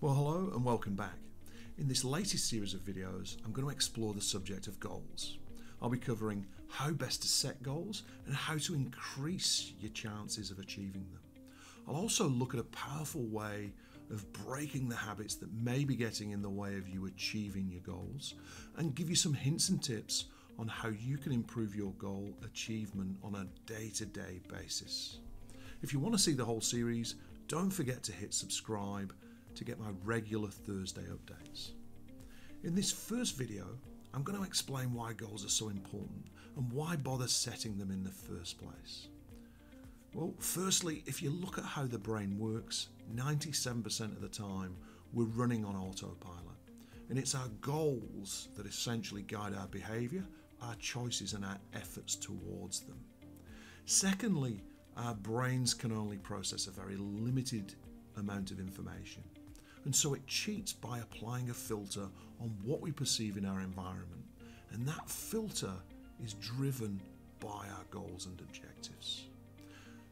Well, hello and welcome back. In this latest series of videos, I'm going to explore the subject of goals. I'll be covering how best to set goals and how to increase your chances of achieving them. I'll also look at a powerful way of breaking the habits that may be getting in the way of you achieving your goals and give you some hints and tips on how you can improve your goal achievement on a day-to-day basis. If you want to see the whole series, don't forget to hit subscribe to get my regular Thursday updates. In this first video, I'm going to explain why goals are so important and why bother setting them in the first place. Well, firstly, if you look at how the brain works, 97% of the time we're running on autopilot, and it's our goals that essentially guide our behaviour, our choices and our efforts towards them. Secondly, our brains can only process a very limited amount of information, and so it cheats by applying a filter on what we perceive in our environment, and that filter is driven by our goals and objectives.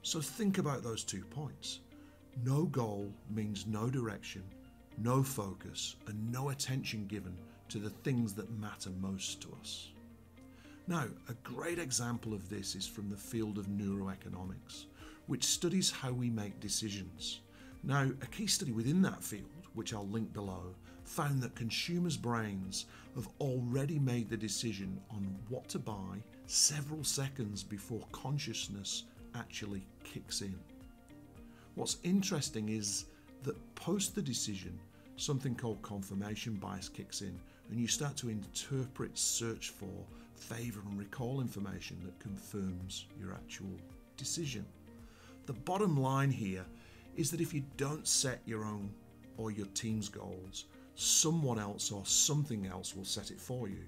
So think about those 2 points. No goal means no direction, no focus, and no attention given to the things that matter most to us. Now, a great example of this is from the field of neuroeconomics, which studies how we make decisions. Now, a key study within that field, which I'll link below, found that consumers' brains have already made the decision on what to buy several seconds before consciousness actually kicks in. What's interesting is that post the decision, something called confirmation bias kicks in, and you start to interpret, search for, favour and recall information that confirms your actual decision. The bottom line here is that if you don't set your own or your team's goals, someone else or something else will set it for you,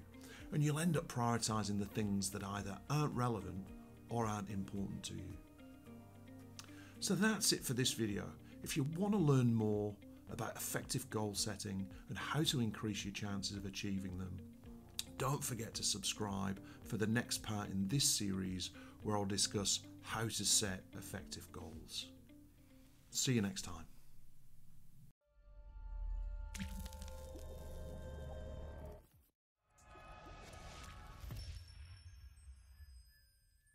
and you'll end up prioritising the things that either aren't relevant or aren't important to you. So that's it for this video. If you want to learn more about effective goal setting and how to increase your chances of achieving them, don't forget to subscribe for the next part in this series where I'll discuss how to set effective goals. See you next time.